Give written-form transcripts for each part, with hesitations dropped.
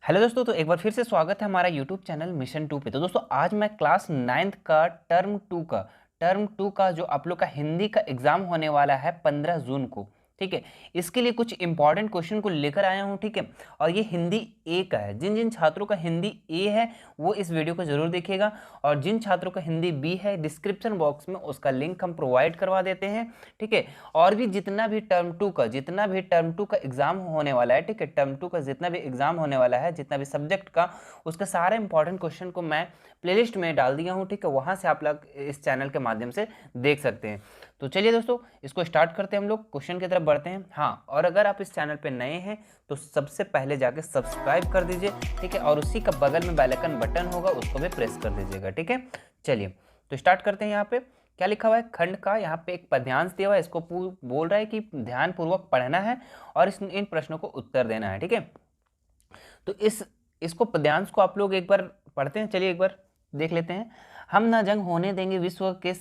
Hello दोस्तों, तो एक बार फिर से स्वागत है हमारा यूट्यूब चैनल मिशन 2 पे। तो दोस्तों आज मैं क्लास 9th का टर्म 2 का जो आप लोग का हिंदी का एग्जाम होने वाला है 15 जून को। ठीक है, इसके लिए कुछ इंपॉर्टेंट क्वेश्चन को लेकर आया हूँ। ठीक है, और ये हिंदी ए का है। जिन जिन छात्रों का हिंदी ए है वो इस वीडियो को जरूर देखिएगा, और जिन छात्रों का हिंदी बी है डिस्क्रिप्शन बॉक्स में उसका लिंक हम प्रोवाइड करवा देते हैं। ठीक है, और भी जितना भी टर्म 2 का एग्जाम होने वाला है, ठीक है, टर्म 2 का जितना भी एग्जाम होने वाला है, जितना भी सब्जेक्ट का, उसका सारे इंपॉर्टेंट क्वेश्चन को मैं प्लेलिस्ट में डाल दिया हूँ। ठीक है, वहाँ से आप लोग इस चैनल के माध्यम से देख सकते हैं। तो चलिए दोस्तों, इसको स्टार्ट करते हैं, हम लोग क्वेश्चन की तरफ बढ़ते हैं। हाँ, और अगर आप इस चैनल पे नए हैं तो सबसे पहले जाके सब्सक्राइब कर दीजिए। ठीक है, और उसी का बगल में बेल आइकन बटन होगा, उसको भी प्रेस कर दीजिएगा। ठीक है, चलिए तो स्टार्ट करते हैं। यहाँ पे क्या लिखा हुआ है, खंड का यहाँ पे एक पद्यांश दिया हुआ है, इसको बोल रहा है कि ध्यान पूर्वक पढ़ना है और इन प्रश्नों को उत्तर देना है। ठीक है, तो इसको पद्यांश को आप लोग एक बार पढ़ते हैं। चलिए एक बार देख लेते हैं। हम ना जंग होने देंगे विश्व के,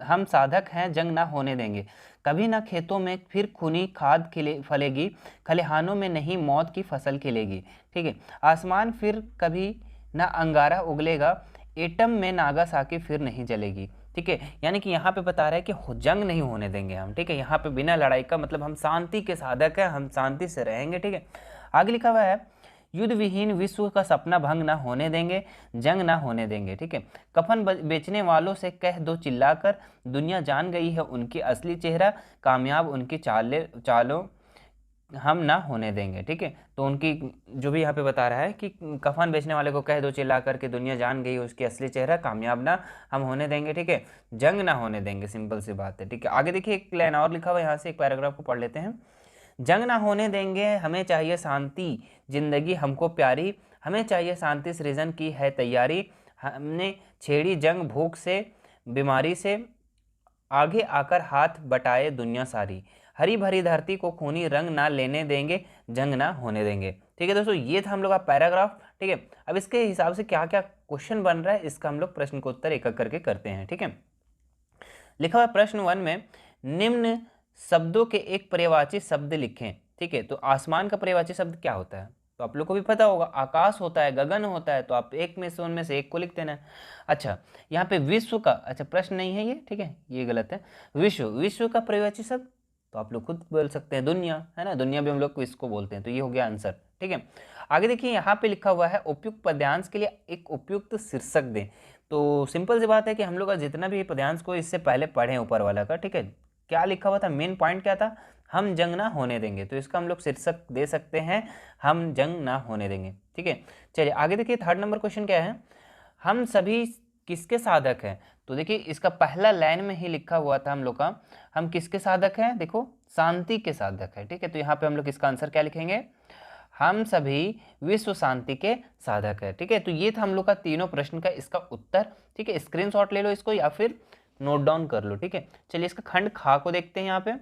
हम साधक हैं जंग ना होने देंगे। कभी ना खेतों में फिर खूनी खाद फलेगी, खलिहानों में नहीं मौत की फसल खिलेगी। ठीक है, आसमान फिर कभी ना अंगारा उगलेगा, एटम में नागासाकी फिर नहीं जलेगी। ठीक है, यानी कि यहाँ पे बता रहा है कि जंग नहीं होने देंगे हम। ठीक है, यहाँ पे बिना लड़ाई का मतलब हम शांति के साधक हैं, हम शांति से रहेंगे। ठीक है, आगे लिखा हुआ है युद्ध विहीन विश्व का सपना भंग ना होने देंगे, जंग ना होने देंगे। ठीक है, कफन बेचने वालों से कह दो चिल्लाकर, दुनिया जान गई है उनकी असली चेहरा, कामयाब उनकी चालों हम ना होने देंगे। ठीक है, तो उनकी जो भी यहाँ पे बता रहा है कि कफन बेचने वाले को कह दो चिल्ला करके, दुनिया जान गई उसकी असली चेहरा, कामयाब ना हम होने देंगे। ठीक है, जंग ना होने देंगे, सिंपल सी बात है। ठीक है, आगे देखिए एक लाइन और लिखा हुआ है, यहाँ से एक पैराग्राफ को पढ़ लेते हैं। जंग ना होने देंगे, हमें चाहिए शांति, जिंदगी हमको प्यारी, हमें चाहिए शांति, सृजन की है तैयारी, हमने छेड़ी जंग भूख से बीमारी से, आगे आकर हाथ बटाए दुनिया सारी, हरी भरी धरती को खूनी रंग ना लेने देंगे, जंग ना होने देंगे। ठीक है दोस्तों, ये था हम लोग का पैराग्राफ। ठीक है, अब इसके हिसाब से क्या क्या क्वेश्चन बन रहा है, इसका हम लोग प्रश्न को उत्तर एक एक करके करते हैं। ठीक है, लिखा हुआ प्रश्न 1 में निम्न शब्दों के एक पर्यायवाची शब्द लिखें। ठीक है, तो आसमान का पर्यायवाची शब्द क्या होता है, तो आप लोग को भी पता होगा, आकाश होता है, गगन होता है, तो आप एक में से उनमें से एक को लिख देना है। अच्छा, यहाँ पे विश्व का, अच्छा प्रश्न नहीं है ये, ठीक है, ये गलत है। विश्व का पर्यायवाची शब्द तो आप लोग खुद बोल सकते हैं, दुनिया है ना, दुनिया भी हम लोग इसको बोलते हैं, तो ये हो गया आंसर। ठीक है, आगे देखिए यहाँ पे लिखा हुआ है उपयुक्त पद्यांश के लिए एक उपयुक्त शीर्षक दें। तो सिंपल सी बात है कि हम लोग का जितना भी पद्यांश को इससे पहले पढ़े ऊपर वाला का, ठीक है, क्या लिखा हुआ था, मेन पॉइंट क्या था, हम जंग ना होने देंगे, तो इसका हम लोग शीर्षक दे सकते हैं हम जंग ना होने देंगे। ठीक है, चलिए आगे देखिए थर्ड नंबर क्वेश्चन क्या है, हम सभी किसके साधक हैं। तो देखिए इसका पहला लाइन में ही लिखा हुआ था हम लोग का, हम किसके साधक हैं, देखो शांति के साधक है। ठीक है, तो यहाँ पे हम लोग इसका आंसर क्या लिखेंगे, हम सभी विश्व शांति के साधक है। ठीक है, तो ये था हम लोग का तीनों प्रश्न का इसका उत्तर। ठीक है, स्क्रीनशॉट ले लो इसको या फिर नोट डाउन कर लो। ठीक है, चलिए इसका खंड खा को देखते हैं। यहाँ पे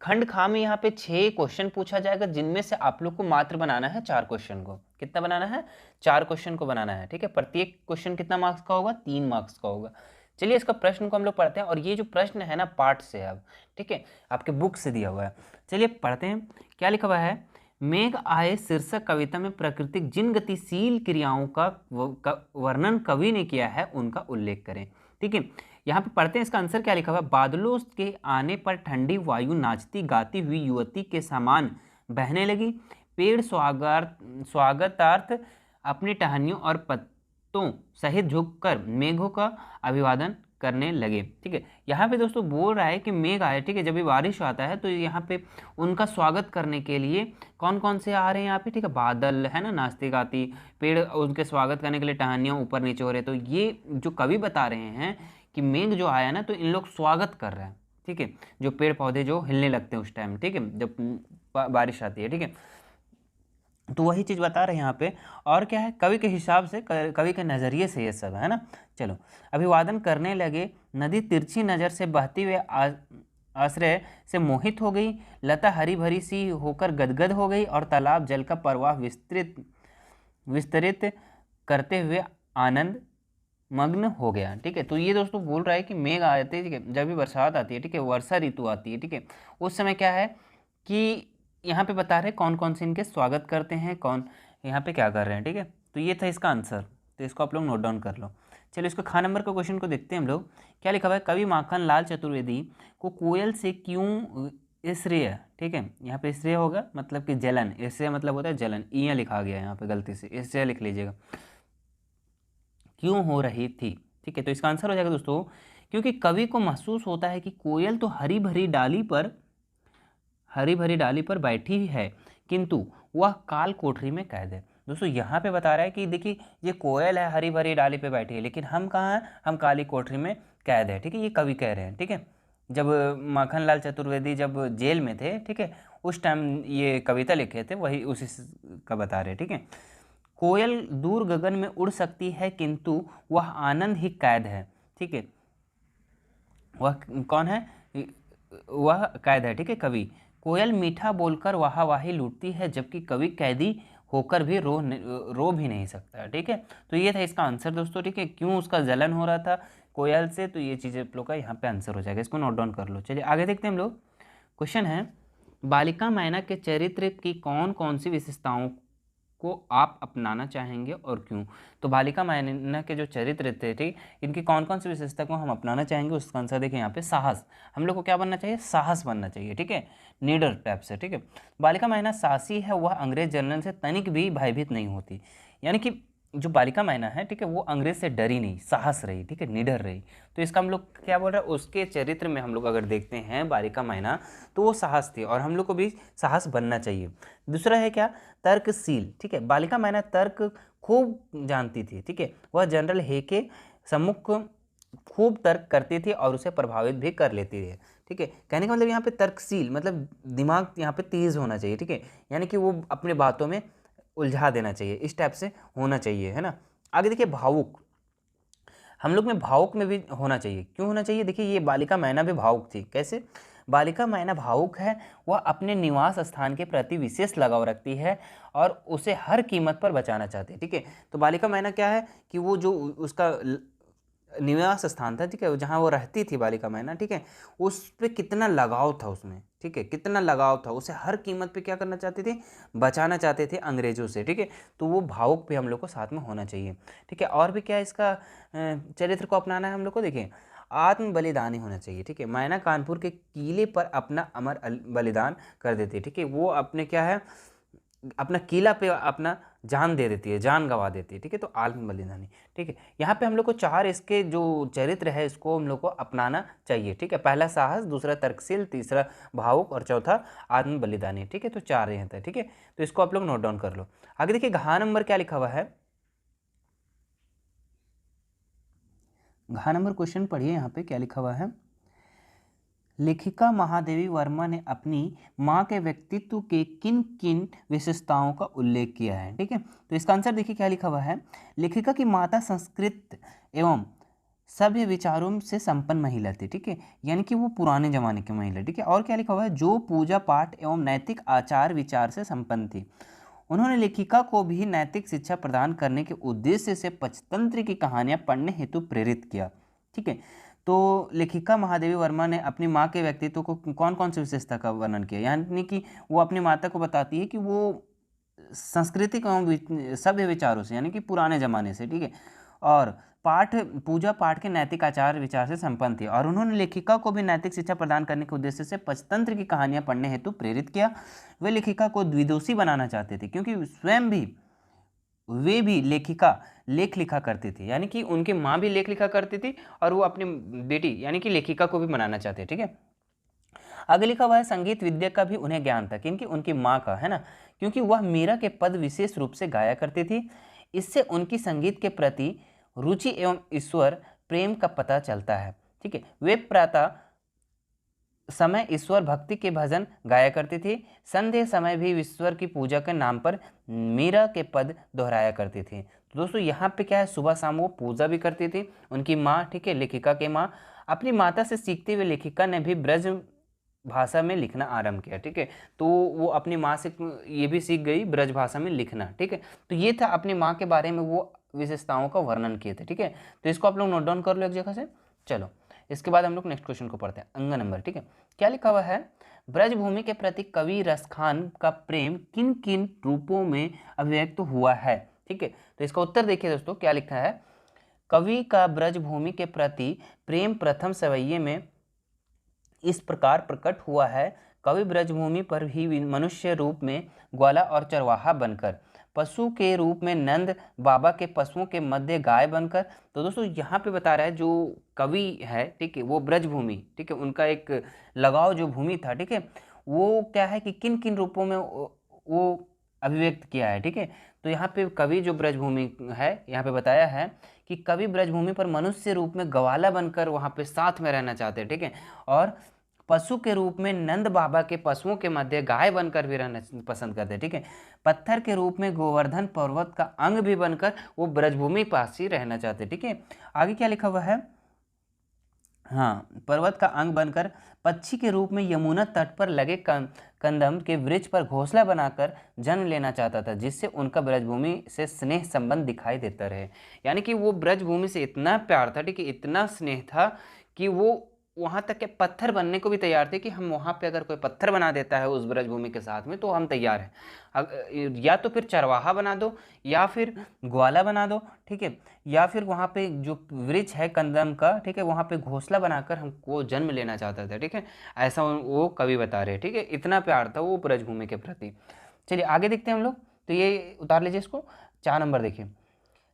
खंड खा में यहाँ पे 6 क्वेश्चन पूछा जाएगा, जिनमें से आप लोग को मात्र बनाना है 4 क्वेश्चन को। कितना बनाना है, 4 क्वेश्चन को बनाना है। ठीक है, प्रत्येक क्वेश्चन कितना मार्क्स का होगा, 3 मार्क्स का होगा। चलिए इसका प्रश्न को हम लोग पढ़ते हैं, और ये जो प्रश्न है ना पाठ से है अब, ठीक है, आपके बुक से दिया हुआ है। चलिए पढ़ते हैं, क्या लिखा हुआ है, मेघ आए शीर्षक कविता में प्राकृतिक जिन गतिशील क्रियाओं का वर्णन कवि ने किया है उनका उल्लेख करें। ठीक है, यहाँ पे पढ़ते हैं, इसका आंसर क्या लिखा हुआ है, बादलों के आने पर ठंडी वायु नाचती गाती हुई युवती के समान बहने लगी, पेड़ स्वागतार्थ अपनी टहनियों और पत्तों सहित झुककर मेघों का अभिवादन करने लगे। ठीक है, यहाँ पे दोस्तों बोल रहा है कि मेघ आए, ठीक है, जब भी बारिश आता है तो यहाँ पे उनका स्वागत करने के लिए कौन कौन से आ रहे हैं यहाँ पे, ठीक है, बादल है ना नाचती गाती, पेड़ उनके स्वागत करने के लिए टहनियाँ ऊपर नीचे हो रहे, तो ये जो कवि बता रहे हैं कि मेघ जो आया ना तो इन लोग स्वागत कर रहे हैं। ठीक है, जो पेड़ पौधे जो हिलने लगते हैं उस टाइम, ठीक है, जब बारिश आती है। ठीक है, तो वही चीज़ बता रहे हैं यहाँ पे, और क्या है, कवि के हिसाब से, कवि के नज़रिए से ये सब है ना। चलो, अभिवादन करने लगे, नदी तिरछी नज़र से बहती हुए आश्रय से मोहित हो गई, लता हरी भरी सी होकर गदगद हो गई, और तालाब जल का प्रवाह विस्तरित करते हुए आनंद मग्न हो गया। ठीक है, तो ये दोस्तों बोल रहा है कि मेघ आते हैं, ठीक है, जब भी बरसात आती है, ठीक है, वर्षा ऋतु आती है, ठीक है, उस समय क्या है कि यहाँ पे बता रहे कौन कौन से इनके स्वागत करते हैं, कौन यहाँ पे क्या कर रहे हैं, ठीक है। तो ये था इसका आंसर, तो इसको आप लोग नोट डाउन कर लो। चलिए इसको खा नंबर का क्वेश्चन को देखते हैं हम लोग। क्या लिखा हुआ है, कवि माखन लाल चतुर्वेदी को कोयल से क्यों श्रेय, ठीक है, यहाँ पे श्रेय होगा मतलब कि जलन, श्रेय मतलब होता है जलन, इया लिखा गया है यहाँ पे गलती से, श्रेय लिख लीजिएगा, क्यों हो रही थी, ठीक है। तो इसका आंसर हो जाएगा दोस्तों, क्योंकि कवि को महसूस होता है कि कोयल तो हरी भरी डाली पर बैठी है, किंतु वह काल कोठरी में कैद है। दोस्तों यहाँ पे बता रहा है कि देखिए ये कोयल है, हरी भरी डाली पे बैठी है, लेकिन हम कहाँ हैं, हम काली कोठरी में कैद है, ठीक है, ये कवि कह रहे हैं, ठीक है। जब माखनलाल चतुर्वेदी जब जेल में थे, ठीक है, उस टाइम ये कविता लिखे थे, वही उसी का बता रहे हैं, ठीक है। कोयल दूर गगन में उड़ सकती है, किंतु वह आनंद ही कैद है, ठीक है। वह कौन है, वह कैद है, ठीक है, कवि। कोयल मीठा बोलकर वाहावाही लूटती है, जबकि कवि कैदी होकर भी रो भी नहीं सकता, ठीक है। तो ये था इसका आंसर दोस्तों, ठीक है, क्यों उसका जलन हो रहा था कोयल से, तो ये चीज़ें आप लोग का यहाँ पे आंसर हो जाएगा, इसको नोट डाउन कर लो। चलिए आगे देखते हैं हम लोग। क्वेश्चन है, बालिका मैना के चरित्र की कौन कौन सी विशेषताओं को आप अपनाना चाहेंगे और क्यों। तो बालिका मैना के जो चरित्र थे, ठीक, इनकी कौन कौन सी विशेषता को हम अपनाना चाहेंगे, उसका आंसर देखिए यहाँ पे साहस, हम लोग को क्या बनना चाहिए, साहस बनना चाहिए, ठीक है, नीडर टाइप से, ठीक है। बालिका मैना साहसी है, वह अंग्रेज जनरल से तनिक भी भयभीत नहीं होती, यानी कि जो बालिका मैना है, ठीक है, वो अंग्रेज से डरी नहीं, साहस रही, ठीक है, निडर रही। तो इसका हम लोग क्या बोल रहे हैं, उसके चरित्र में हम लोग अगर देखते हैं बालिका मैना, तो वो साहस थी, और हम लोग को भी साहस बनना चाहिए। दूसरा है क्या, तर्कशील, ठीक है, बालिका मैना तर्क खूब जानती थी, ठीक है, वह जनरल हे के सम्मुख खूब तर्क करती थी और उसे प्रभावित भी कर लेती थी, ठीक है। कहने का मतलब यहाँ पे तर्कशील मतलब दिमाग यहाँ पे तेज होना चाहिए, ठीक है, यानी कि वो अपने बातों में उलझा देना चाहिए, इस टाइप से होना चाहिए, है ना। आगे देखिए भावुक, हम लोग में भावुक में भी होना चाहिए, क्यों होना चाहिए, देखिए ये बालिका मैना भी भावुक थी, कैसे, बालिका मैना भावुक है, वह अपने निवास स्थान के प्रति विशेष लगाव रखती है और उसे हर कीमत पर बचाना चाहती है, ठीक है। तो बालिका मैना क्या है कि वो जो उसका निवास स्थान था, ठीक है, जहाँ वो रहती थी बालिका मैना, ठीक है, उस पर कितना लगाव था उसमें, ठीक है, कितना लगाव था, उसे हर कीमत पे क्या करना चाहते थे, बचाना चाहते थे अंग्रेजों से, ठीक है। तो वो भावुक भी हम लोग को साथ में होना चाहिए, ठीक है। और भी क्या इसका चरित्र को अपनाना है हम लोग को, देखिए आत्म बलिदानी होना चाहिए, ठीक है। मैना कानपुर के किले पर अपना अमर बलिदान कर देती है, ठीक है, वो अपने क्या है, अपना किला पे अपना जान दे देती है, जान गंवा देती है, ठीक है। तो आत्म बलिदानी, ठीक है, यहाँ पे हम लोग को चार इसके जो चरित्र है इसको हम लोग को अपनाना चाहिए, ठीक है। पहला साहस, दूसरा तर्कशील, तीसरा भावुक और चौथा आत्म बलिदानी, ठीक है। तो चार यहाँ था, ठीक है, तो इसको आप लोग नोट डाउन कर लो। आगे देखिए घ नंबर क्या लिखा हुआ है, घ नंबर क्वेश्चन पढ़िए, यहाँ पे क्या लिखा हुआ है, लेखिका महादेवी वर्मा ने अपनी माँ के व्यक्तित्व के किन किन विशेषताओं का उल्लेख किया है, ठीक है। तो इसका आंसर देखिए क्या लिखा हुआ है, लेखिका की माता संस्कृत एवं सभ्य विचारों से संपन्न महिला थी, ठीक है, यानी कि वो पुराने जमाने की महिला, ठीक है। और क्या लिखा हुआ है, जो पूजा पाठ एवं नैतिक आचार विचार से संपन्न थी। उन्होंने लेखिका को भी नैतिक शिक्षा प्रदान करने के उद्देश्य से पंचतंत्र की कहानियां पढ़ने हेतु प्रेरित किया, ठीक है। तो लेखिका महादेवी वर्मा ने अपनी माँ के व्यक्तित्व को कौन कौन सी विशेषता का वर्णन किया, यानी कि वो अपनी माता को बताती है कि वो सांस्कृतिक एवं सभ्य विचारों से, यानी कि पुराने जमाने से, ठीक है, और पाठ पूजा पाठ के नैतिक आचार विचार से संपन्न थी, और उन्होंने लेखिका को भी नैतिक शिक्षा प्रदान करने के उद्देश्य से पंचतंत्र की कहानियां पढ़ने हेतु प्रेरित किया। वे लेखिका को द्विदोषी बनाना चाहते थे, क्योंकि स्वयं भी वे भी लेखिका लेख लिखा करती थी, यानी कि उनकी माँ भी लेख लिखा करती थी और वो अपनी बेटी यानी कि लेखिका को भी बनाना चाहते, ठीक है। आगे लिखा हुआ है संगीत विद्या का भी उन्हें ज्ञान था, क्योंकि उनकी माँ का, है ना, क्योंकि वह मीरा के पद विशेष रूप से गाया करती थी। इससे उनकी संगीत के प्रति रुचि एवं ईश्वर प्रेम का पता चलता है, ठीक है। वे प्रातः समय ईश्वर भक्ति के भजन गाया करती थी, संध्या समय भी ईश्वर की पूजा के नाम पर मीरा के पद दोहराया करती थी। तो दोस्तों यहाँ पे क्या है, सुबह शाम वो पूजा भी करती थी उनकी माँ, ठीक है, लेखिका की माँ। अपनी माता से सीखते हुए लेखिका ने भी ब्रज भाषा में लिखना आरंभ किया, ठीक है। तो वो अपनी माँ से ये भी सीख गई ब्रज भाषा में लिखना, ठीक है। तो ये था अपनी माँ के बारे में वो विशेषताओं का वर्णन किए थे, ठीक है। तो इसको आप लोग नोट डाउन कर लो एक जगह से। चलो इसके बाद हम लोग नेक्स्ट क्वेश्चन को पढ़ते हैं, अंग नंबर, ठीक है। क्या लिखा हुआ है, ब्रजभूमि के प्रति कवि रसखान का प्रेम किन किन रूपों में अभिव्यक्त हुआ है। ठीक है, तो इसका उत्तर देखिए दोस्तों क्या लिखा है। कवि का ब्रजभूमि के प्रति प्रेम प्रथम सवैये में इस प्रकार प्रकट हुआ है। कवि ब्रजभूमि पर ही मनुष्य रूप में ग्वाला और चरवाहा बनकर, पशु के रूप में नंद बाबा के पशुओं के मध्य गाय बनकर। तो दोस्तों यहाँ पे बता रहा है जो कवि है, ठीक है, वो ब्रजभूमि, ठीक है, उनका एक लगाव जो भूमि था, ठीक है, वो क्या है कि किन किन रूपों में वो अभिव्यक्त किया है। ठीक है, तो यहाँ पे कवि जो ब्रजभूमि है, यहाँ पे बताया है कि कवि ब्रजभूमि पर मनुष्य रूप में गवाला बनकर वहाँ पे साथ में रहना चाहते हैं। ठीक है, और पशु के रूप में नंद बाबा के पशुओं के मध्य गाय बनकर भी रहना पसंद करते हैं। ठीक है, पत्थर के रूप में गोवर्धन पर्वत का अंग भी बनकर वो ब्रजभूमि पास ही रहना चाहते हैं। ठीक है, आगे क्या लिखा हुआ है, हाँ, पर्वत का अंग बनकर पक्षी के रूप में यमुना तट पर लगे कंदम के वृक्ष पर घोंसला बनाकर जन्म लेना चाहता था, जिससे उनका ब्रजभूमि से स्नेह संबंध दिखाई देता रहे। यानी कि वो ब्रजभूमि से इतना प्यार था, ठीक है, इतना स्नेह था कि वो वहाँ तक के पत्थर बनने को भी तैयार थे कि हम वहाँ पे अगर कोई पत्थर बना देता है उस ब्रजभूमि के साथ में तो हम तैयार हैं। या तो फिर चरवाहा बना दो या फिर ग्वाला बना दो, ठीक है, या फिर वहाँ पे जो वृक्ष है कंदम का, ठीक है, वहाँ पे घोंसला बनाकर हमको जन्म लेना चाहता था। ठीक है, ऐसा वो कवि बता रहे हैं। ठीक है, इतना प्यार था वो ब्रजभूमि के प्रति। चलिए आगे देखते हैं हम लोग, तो ये उतार लीजिए इसको। 4 नंबर देखिए,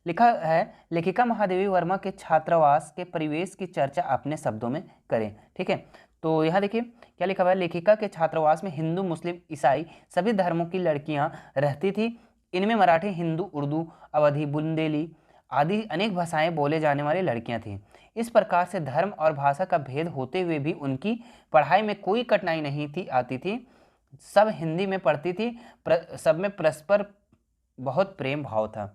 लिखा है लेखिका महादेवी वर्मा के छात्रावास के परिवेश की चर्चा अपने शब्दों में करें। ठीक है, तो यहाँ देखिए क्या लिखा हुआ है, लेखिका के छात्रावास में हिंदू मुस्लिम ईसाई सभी धर्मों की लड़कियां रहती थी। इनमें मराठी, हिंदू, उर्दू, अवधी, बुंदेली आदि अनेक भाषाएं बोले जाने वाली लड़कियां थीं। इस प्रकार से धर्म और भाषा का भेद होते हुए भी उनकी पढ़ाई में कोई कठिनाई नहीं थी आती थी। सब हिंदी में पढ़ती थी, सब में परस्पर बहुत प्रेम भाव था।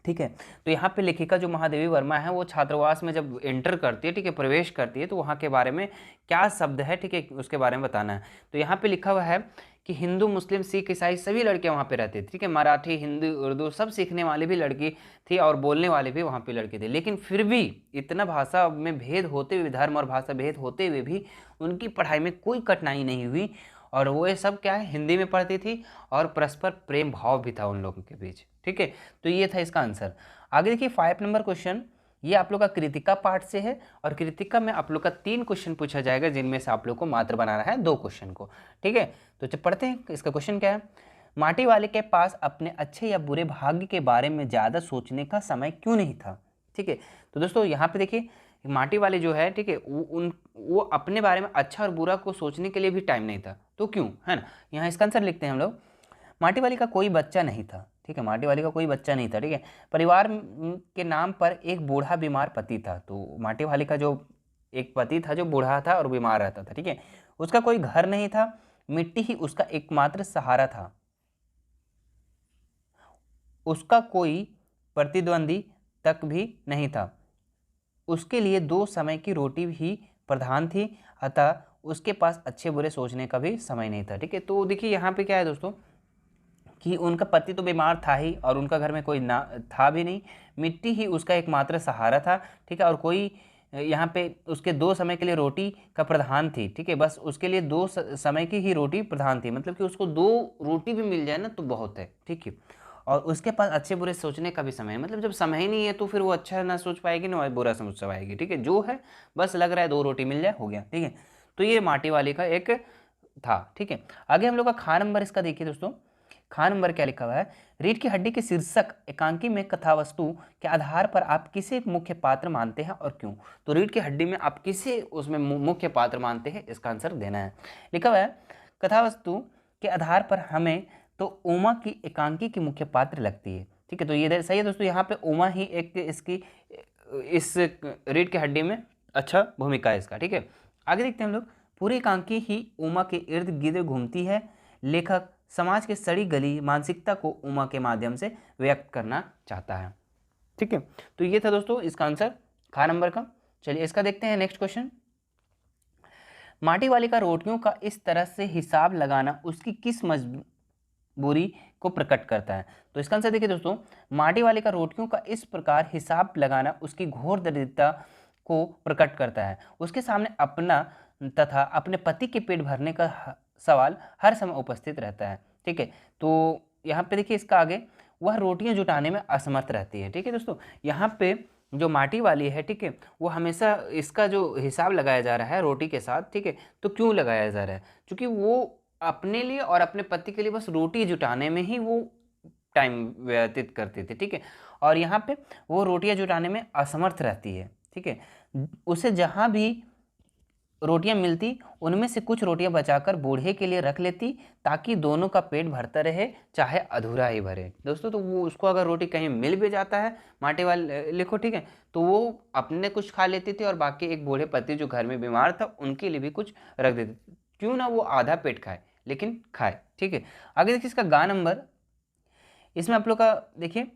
ठीक है, तो यहाँ पे लेखिका जो महादेवी वर्मा है वो छात्रावास में जब एंटर करती है, ठीक है, प्रवेश करती है, तो वहाँ के बारे में क्या शब्द है, ठीक है, उसके बारे में बताना है। तो यहाँ पे लिखा हुआ है कि हिंदू, मुस्लिम, सिख, ईसाई सभी लड़कियाँ वहाँ पे रहती थी। ठीक है, मराठी, हिंदी, उर्दू सब सीखने वाली भी लड़की थी और बोलने वाले भी वहाँ पे लड़के थे। लेकिन फिर भी इतना भाषा में भेद होते हुए, धर्म और भाषा भेद होते हुए भी उनकी पढ़ाई में कोई कठिनाई नहीं हुई और वो ये सब क्या है, हिंदी में पढ़ती थी और परस्पर प्रेम भाव भी था उन लोगों के बीच। ठीक है, तो ये था इसका आंसर। आगे देखिए 5 नंबर क्वेश्चन, ये आप लोग का कृतिका पार्ट से है और कृतिका में आप लोग का 3 क्वेश्चन पूछा जाएगा, जिनमें से आप लोग को मात्र बनाना है 2 क्वेश्चन को। ठीक है, तो जब पढ़ते हैं इसका क्वेश्चन क्या है, माटी वाले के पास अपने अच्छे या बुरे भाग्य के बारे में ज़्यादा सोचने का समय क्यों नहीं था। ठीक है, तो दोस्तों यहाँ पे देखिए माटी वाले जो है, ठीक है, वो अपने बारे में अच्छा और बुरा को सोचने के लिए भी टाइम नहीं था, तो क्यों, है ना। यहाँ इसका आंसर लिखते हैं हम लोग, माटी वाली का कोई बच्चा नहीं था। ठीक है, माटी वाली का कोई बच्चा नहीं था। ठीक है, परिवार के नाम पर एक बूढ़ा बीमार पति था। तो माटी वाली का जो एक पति था जो बूढ़ा था और बीमार रहता था। ठीक है, उसका कोई घर नहीं था, मिट्टी ही उसका एकमात्र सहारा था। उसका कोई प्रतिद्वंदी तक भी नहीं था। उसके लिए 2 समय की रोटी ही प्रधान थी, अतः उसके पास अच्छे बुरे सोचने का भी समय नहीं था। ठीक है, तो देखिए यहाँ पे क्या है दोस्तों कि उनका पति तो बीमार था ही और उनका घर में कोई ना था भी नहीं, मिट्टी ही उसका एकमात्र सहारा था। ठीक है, और कोई यहाँ पे उसके 2 समय के लिए रोटी का प्रधान थी। ठीक है, बस उसके लिए 2 समय की ही रोटी प्रधान थी, मतलब कि उसको 2 रोटी भी मिल जाए ना तो बहुत है। ठीक है, और उसके पास अच्छे बुरे सोचने का भी समय है, मतलब जब समय ही नहीं है तो फिर वो अच्छा ना सोच पाएगी ना बुरा सोच पाएगी। ठीक है, जो है बस लग रहा है 2 रोटी मिल जाए हो गया। ठीक है, तो ये माटी वाली का एक था। ठीक है, आगे हम लोग का खा नंबर इसका देखिए दोस्तों, खा नंबर क्या लिखा हुआ है, रीढ़ की हड्डी के शीर्षक एकांकी में कथावस्तु के आधार पर आप किसे एक मुख्य पात्र मानते हैं और क्यों। तो रीढ़ की हड्डी में आप किसे उसमें मुख्य पात्र मानते हैं, इसका आंसर देना है। लिखा हुआ है कथावस्तु के आधार पर हमें तो उमा की एकांकी की मुख्य पात्र लगती है। ठीक है, तो ये सही है दोस्तों, यहाँ पे उमा ही एक इसकी इस रीढ़ की हड्डी में अच्छा भूमिका है इसका। ठीक है, आगे देखते हैं हम लोग, पूरी एकांकी ही उमा के इर्द गिर्द घूमती है। लेखक समाज के सड़ी गली मानसिकता को उमा के माध्यम से व्यक्त करना चाहता है। ठीक है, तो ये था दोस्तों इसका आंसर खा नंबर का। चलिए इसका देखते हैं नेक्स्ट क्वेश्चन, माटी वाली का रोटियों का इस तरह से हिसाब लगाना उसकी किस मजबूरी को प्रकट करता है। तो इसका आंसर देखिए दोस्तों, माटी वाले का रोटियों का इस प्रकार हिसाब लगाना उसकी घोर दरिद्रता को प्रकट करता है। उसके सामने अपना तथा अपने पति के पेट भरने का सवाल हर समय उपस्थित रहता है। ठीक है, तो यहाँ पे देखिए इसका आगे, वह रोटियां जुटाने में असमर्थ रहती है। ठीक है दोस्तों, यहाँ पे जो माटी वाली है, ठीक है, वो हमेशा इसका जो हिसाब लगाया जा रहा है रोटी के साथ, ठीक है, तो क्यों लगाया जा रहा है? क्योंकि वो अपने लिए और अपने पति के लिए बस रोटी जुटाने में ही वो टाइम व्यतीत करती थी। ठीक है, और यहाँ पे वो रोटियां जुटाने में असमर्थ रहती है। ठीक है, उसे जहाँ भी रोटियां मिलती उनमें से कुछ रोटियां बचाकर बूढ़े के लिए रख लेती, ताकि दोनों का पेट भरता रहे, चाहे अधूरा ही भरे। दोस्तों, तो वो उसको अगर रोटी कहीं मिल भी जाता है, माटी वाले लिखो, ठीक है, तो वो अपने कुछ खा लेती थी और बाकी एक बूढ़े पति जो घर में बीमार था उनके लिए भी कुछ रख देती थी। क्यों ना वो आधा पेट खाए, लेकिन खाए। ठीक है, आगे देखिए इसका ग नंबर, इसमें आप लोग का देखिए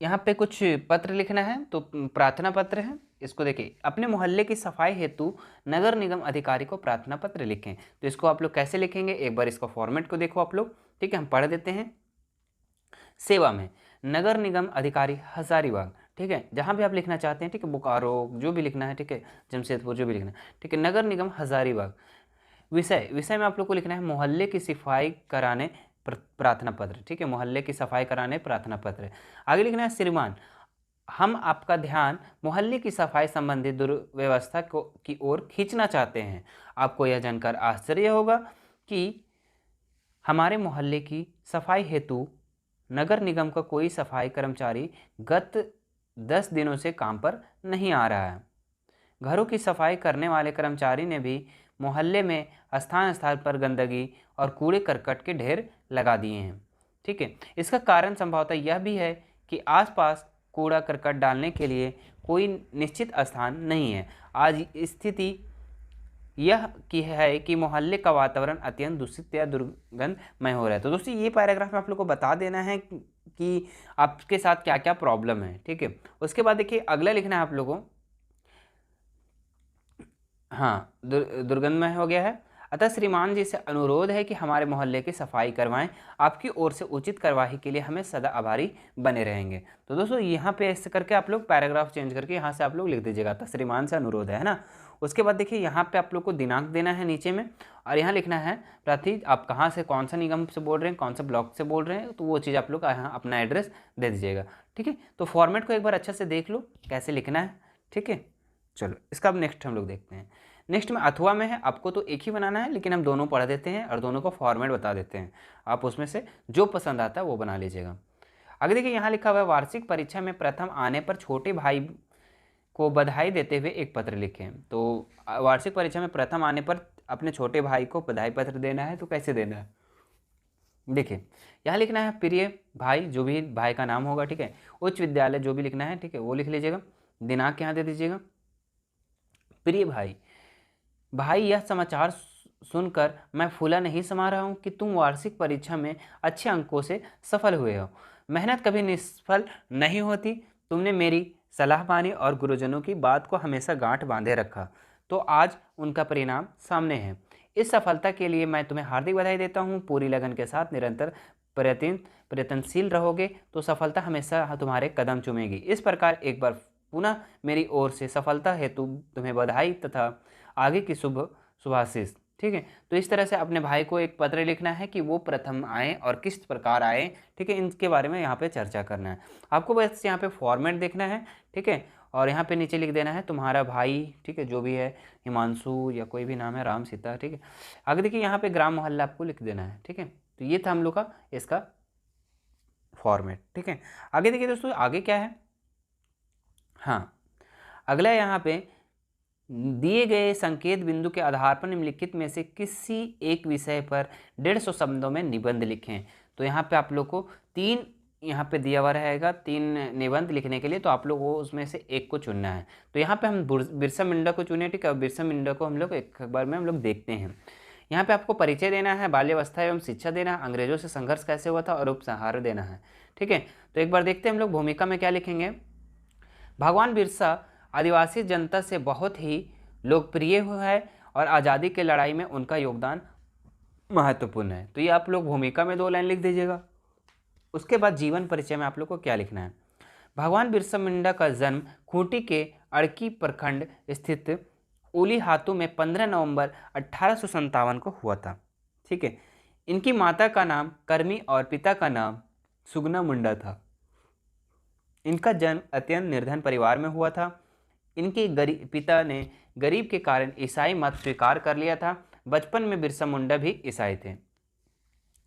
यहाँ पे कुछ पत्र लिखना है, तो प्रार्थना पत्र है। इसको देखिए, अपने मोहल्ले की सफाई हेतु नगर निगम अधिकारी को प्रार्थना पत्र लिखें। तो इसको आप लोग कैसे लिखेंगे, एक बार इसका फॉर्मेट को देखो आप लोग। ठीक है, हम पढ़ देते हैं। सेवा में नगर निगम अधिकारी हजारीबाग। ठीक है, जहाँ भी आप लिखना चाहते हैं, ठीक है, बोकारो जो भी लिखना है, ठीक है, जमशेदपुर जो भी लिखना है, ठीक है, नगर निगम हजारीबाग। विषय में आप लोग को लिखना है मोहल्ले की सफाई कराने प्रार्थना पत्र। ठीक है, मोहल्ले की सफाई कराने प्रार्थना पत्र। आगे लिखना है श्रीमान, हम आपका ध्यान मोहल्ले की सफाई संबंधी दुर्व्यवस्था की ओर खींचना चाहते हैं। आपको यह जानकर आश्चर्य होगा कि हमारे मोहल्ले की सफाई हेतु नगर निगम का कोई सफाई कर्मचारी गत 10 दिनों से काम पर नहीं आ रहा है। घरों की सफाई करने वाले कर्मचारी ने भी मोहल्ले में स्थान स्थान पर गंदगी और कूड़े करकट के ढेर लगा दिए हैं। ठीक है, इसका कारण संभवतः यह भी है कि आसपास कूड़ा करकट डालने के लिए कोई निश्चित स्थान नहीं है। आज स्थिति यह की है कि मोहल्ले का वातावरण अत्यंत दूषित या दुर्गंधमय हो रहा है। तो दोस्तों, ये पैराग्राफ में आप लोग को बता देना है कि आपके साथ क्या क्या प्रॉब्लम है। ठीक है, उसके बाद देखिए अगला लिखना है आप लोगों को, हाँ, दुर्गंधमय हो गया है, अतः श्रीमान जी से अनुरोध है कि हमारे मोहल्ले की सफाई करवाएं। आपकी ओर से उचित कार्यवाही के लिए हमें सदा आभारी बने रहेंगे। तो दोस्तों, यहाँ पे ऐसे करके आप लोग पैराग्राफ चेंज करके यहाँ से आप लोग लिख दीजिएगा, अतः श्रीमान से अनुरोध है ना। उसके बाद देखिए यहाँ पे आप लोग को दिनांक देना है नीचे में, और यहाँ लिखना है प्रति आप कहाँ से, कौन सा निगम से बोल रहे हैं, कौन सा ब्लॉक से बोल रहे हैं, तो वो चीज़ आप लोग यहाँ अपना एड्रेस दे दीजिएगा। ठीक है, तो फॉर्मेट को एक बार अच्छे से देख लो कैसे लिखना है। ठीक है, चलो इसका अब नेक्स्ट हम लोग देखते हैं। नेक्स्ट में अथवा में है, आपको तो एक ही बनाना है, लेकिन हम दोनों पढ़ देते हैं और दोनों को फॉर्मेट बता देते हैं। आप उसमें से जो पसंद आता है वो बना लीजिएगा। आगे देखिए यहाँ लिखा हुआ है, वार्षिक परीक्षा में प्रथम आने पर छोटे भाई को बधाई देते हुए एक पत्र लिखें। तो वार्षिक परीक्षा में प्रथम आने पर अपने छोटे भाई को बधाई पत्र देना है, तो कैसे देना है देखिए, यहाँ लिखना है प्रिय भाई, जो भी भाई का नाम होगा, ठीक है, उच्च विद्यालय जो भी लिखना है, ठीक है, वो लिख लीजिएगा, दिनांक यहाँ दे दीजिएगा। प्रिय भाई, भाई यह समाचार सुनकर मैं फूला नहीं समा रहा हूँ कि तुम वार्षिक परीक्षा में अच्छे अंकों से सफल हुए हो। मेहनत कभी निष्फल नहीं होती। तुमने मेरी सलाह मानी और गुरुजनों की बात को हमेशा गांठ बांधे रखा, तो आज उनका परिणाम सामने है। इस सफलता के लिए मैं तुम्हें हार्दिक बधाई देता हूँ। पूरी लगन के साथ निरंतर प्रयत्नशील रहोगे तो सफलता हमेशा तुम्हारे कदम चूमेगी। इस प्रकार एक बार पुनः मेरी ओर से सफलता हेतु तुम्हें बधाई तथा आगे की शुभाशीष। ठीक है, तो इस तरह से अपने भाई को एक पत्र लिखना है कि वो प्रथम आए और किस प्रकार आए। ठीक है, इनके बारे में यहाँ पे चर्चा करना है आपको। बस यहाँ पे फॉर्मेट देखना है। ठीक है, और यहाँ पे नीचे लिख देना है तुम्हारा भाई, ठीक है, जो भी है, हिमांशु या कोई भी नाम है, राम सीता। ठीक है, आगे देखिए यहाँ पे ग्राम मोहल्ला आपको लिख देना है। ठीक है, तो ये था हम लोग का इसका फॉर्मेट। ठीक है, आगे देखिए दोस्तों, आगे क्या है, हाँ, अगला यहाँ पे दिए गए संकेत बिंदु के आधार पर निम्नलिखित में से किसी एक विषय पर 150 शब्दों में निबंध लिखें। तो यहाँ पे आप लोग को 3 यहाँ पे दिया हुआ रहेगा, 3 निबंध लिखने के लिए, तो आप लोग वो उसमें से एक को चुनना है। तो यहाँ पे हम बिरसा मुंडा को चुने। ठीक है, बिरसा मुंडा को हम लोग एक बार में हम लोग देखते हैं। यहाँ पे आपको परिचय देना है, बाल्यावस्था एवं शिक्षा देना है, अंग्रेजों से संघर्ष कैसे हुआ था और उपसंहार देना है। ठीक है, तो एक बार देखते हैं हम लोग भूमिका में क्या लिखेंगे। भगवान बिरसा आदिवासी जनता से बहुत ही लोकप्रिय हुआ है और आज़ादी की लड़ाई में उनका योगदान महत्वपूर्ण है। तो ये आप लोग भूमिका में 2 लाइन लिख दीजिएगा। उसके बाद जीवन परिचय में आप लोग को क्या लिखना है। भगवान बिरसा मुंडा का जन्म खूंटी के अड़की प्रखंड स्थित ओली हातू में 15 नवंबर 1857 को हुआ था। ठीक है, इनकी माता का नाम करमी और पिता का नाम सुगना मुंडा था। इनका जन्म अत्यंत निर्धन परिवार में हुआ था। इनके पिता ने गरीब के कारण ईसाई मत स्वीकार कर लिया था। बचपन में बिरसा मुंडा भी ईसाई थे।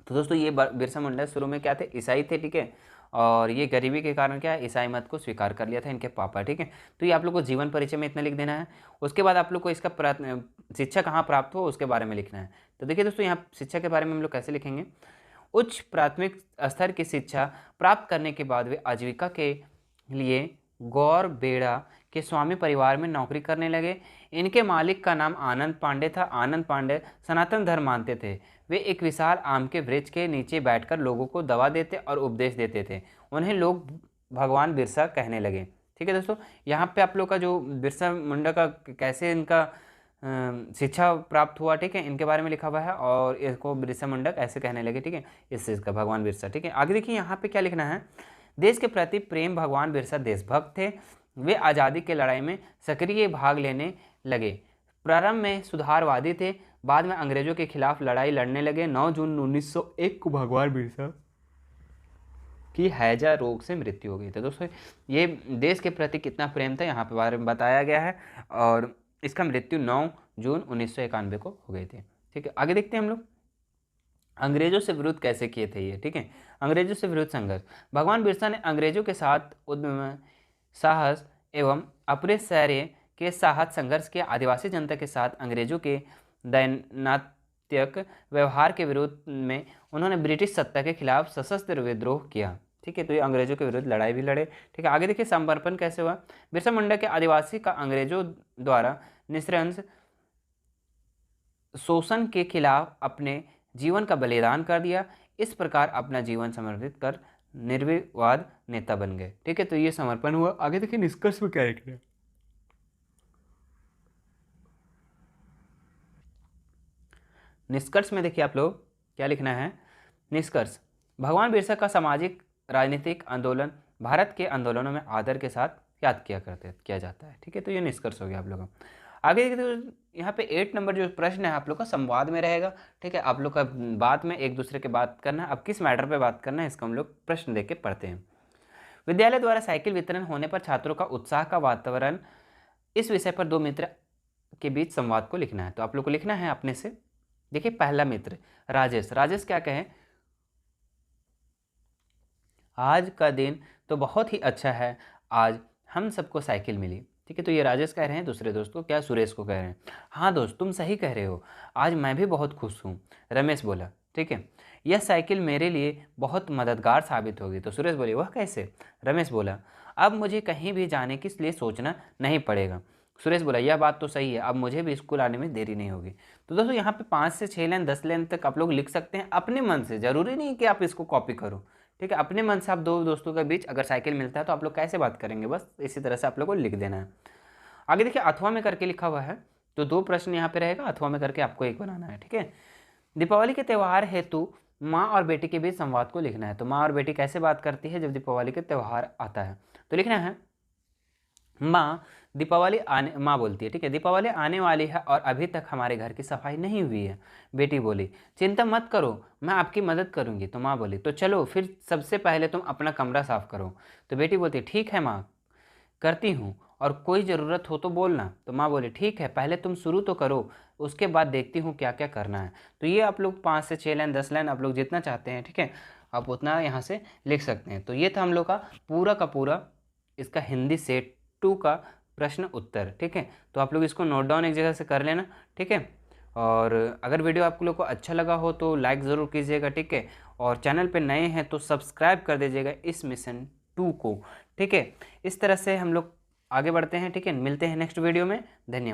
तो दोस्तों ये बिरसा मुंडा शुरू में क्या थे, ईसाई थे। ठीक है, और ये गरीबी के कारण क्या है, ईसाई मत को स्वीकार कर लिया था इनके पापा। ठीक है, तो ये आप लोग को जीवन परिचय में इतना लिख देना है। उसके बाद आप लोग को इसका शिक्षा कहाँ प्राप्त हो उसके बारे में लिखना है। तो देखिए दोस्तों, यहाँ शिक्षा के बारे में हम लोग कैसे लिखेंगे। उच्च प्राथमिक स्तर की शिक्षा प्राप्त करने के बाद वे आजीविका के लिए गौर बेड़ा के स्वामी परिवार में नौकरी करने लगे। इनके मालिक का नाम आनंद पांडे था। आनंद पांडे सनातन धर्म मानते थे। वे एक विशाल आम के वृक्ष के नीचे बैठकर लोगों को दवा देते और उपदेश देते थे। उन्हें लोग भगवान बिरसा कहने लगे। ठीक है दोस्तों, यहाँ पे आप लोग का जो बिरसा मुंडा का कैसे इनका शिक्षा प्राप्त हुआ, ठीक है, इनके बारे में लिखा हुआ है और इसको बिरसा मुंडा कैसे कहने लगे। ठीक है, इस चीज़ का भगवान बिरसा। ठीक है, आगे देखिए यहाँ पे क्या लिखना है। देश के प्रति प्रेम, भगवान बिरसा देशभक्त थे। वे आज़ादी की लड़ाई में सक्रिय भाग लेने लगे। प्रारंभ में सुधारवादी थे, बाद में अंग्रेजों के खिलाफ लड़ाई लड़ने लगे। 9 जून 1901 को भगवान बिरसा की हैजा रोग से मृत्यु हो गई। तो दोस्तों ये देश के प्रति कितना प्रेम था यहाँ पे बारे में बताया गया है और इसका मृत्यु 9 जून 1991 को हो गई थी। ठीक है, आगे देखते हैं हम लोग अंग्रेजों से विरोध कैसे किए थे ये। ठीक है, अंग्रेजों से विरोध संघर्ष। भगवान बिरसा ने अंग्रेजों के साथ उद्यम, साहस एवं अपरिहार्य के साथ संघर्ष किया। आदिवासी जनता के साथ अंग्रेजों के दैन्यात्मक व्यवहार के विरोध में उन्होंने ब्रिटिश सत्ता के खिलाफ सशस्त्र विद्रोह किया। ठीक है, तो ये अंग्रेजों के विरुद्ध लड़ाई भी लड़े। ठीक है, आगे देखिए समर्पण कैसे हुआ। बिरसा मुंडा के आदिवासी का अंग्रेजों द्वारा निःशंस शोषण के खिलाफ अपने जीवन का बलिदान कर दिया। इस प्रकार अपना जीवन समर्पित कर निर्विवाद नेता बन गए। ठीक है, तो ये समर्पण हुआ। आगे देखिए निष्कर्ष में क्या लिखना है। निष्कर्ष में देखिए आप लोग क्या लिखना है। निष्कर्ष, भगवान बिरसा का सामाजिक राजनीतिक आंदोलन भारत के आंदोलनों में आदर के साथ याद किया जाता है। ठीक है, तो ये निष्कर्ष हो गया आप लोगों का। आगे देखिए तो यहाँ पे 8 नंबर जो प्रश्न है आप लोग का संवाद में रहेगा। ठीक है, आप लोग का बात में एक दूसरे के बात करना है। अब किस मैटर पे बात करना है इसको हम लोग प्रश्न देख के पढ़ते हैं। विद्यालय द्वारा साइकिल वितरण होने पर छात्रों का उत्साह का वातावरण, इस विषय पर 2 मित्र के बीच संवाद को लिखना है। तो आप लोग को लिखना है अपने से। देखिए पहला मित्र राजेश। राजेश क्या कहे, आज का दिन तो बहुत ही अच्छा है, आज हम सबको साइकिल मिली। ठीक है, तो ये राजेश कह रहे हैं दूसरे दोस्त को, क्या सुरेश को कह रहे हैं। हाँ दोस्त तुम सही कह रहे हो, आज मैं भी बहुत खुश हूँ, रमेश बोला। ठीक है, यह साइकिल मेरे लिए बहुत मददगार साबित होगी। तो सुरेश बोले वह कैसे। रमेश बोला अब मुझे कहीं भी जाने के लिए सोचना नहीं पड़ेगा। सुरेश बोला यह बात तो सही है, अब मुझे भी स्कूल आने में देरी नहीं होगी। तो दोस्तों यहाँ पे 5 से 6 लाइन 10 लाइन तक आप लोग लिख सकते हैं अपने मन से, जरूरी नहीं कि आप इसको कॉपी करो। ठीक है, अपने मन से आप 2 दोस्तों के बीच अगर साइकिल मिलता है तो आप लोग कैसे बात करेंगे, बस इसी तरह से आप लोग को लिख देना है। आगे देखिए अथवा में करके लिखा हुआ है, तो 2 प्रश्न यहाँ पे रहेगा, अथवा में करके आपको एक बनाना है। ठीक है, दीपावली के त्यौहार हेतु माँ और बेटी के बीच संवाद को लिखना है। तो माँ और बेटी कैसे बात करती है जब दीपावली के त्यौहार आता है। तो लिखना है माँ बोलती है, ठीक है, दीपावली आने वाली है और अभी तक हमारे घर की सफाई नहीं हुई है। बेटी बोली चिंता मत करो, मैं आपकी मदद करूंगी। तो माँ बोली तो चलो फिर सबसे पहले तुम अपना कमरा साफ करो। तो बेटी बोलती ठीक है माँ, करती हूँ, और कोई ज़रूरत हो तो बोलना। तो माँ बोली ठीक है, पहले तुम शुरू तो करो, उसके बाद देखती हूँ क्या क्या करना है। तो ये आप लोग 5 से 6 लाइन 10 लाइन आप लोग जितना चाहते हैं, ठीक है, आप उतना यहाँ से लिख सकते हैं। तो ये था हम लोग का पूरा इसका हिंदी सेट 2 का प्रश्न उत्तर। ठीक है, तो आप लोग इसको नोट डाउन एक जगह से कर लेना। ठीक है, और अगर वीडियो आप लोग को अच्छा लगा हो तो लाइक ज़रूर कीजिएगा। ठीक है, और चैनल पे नए हैं तो सब्सक्राइब कर दीजिएगा इस मिशन 2 को। ठीक है, इस तरह से हम लोग आगे बढ़ते हैं। ठीक है, मिलते हैं नेक्स्ट वीडियो में। धन्यवाद।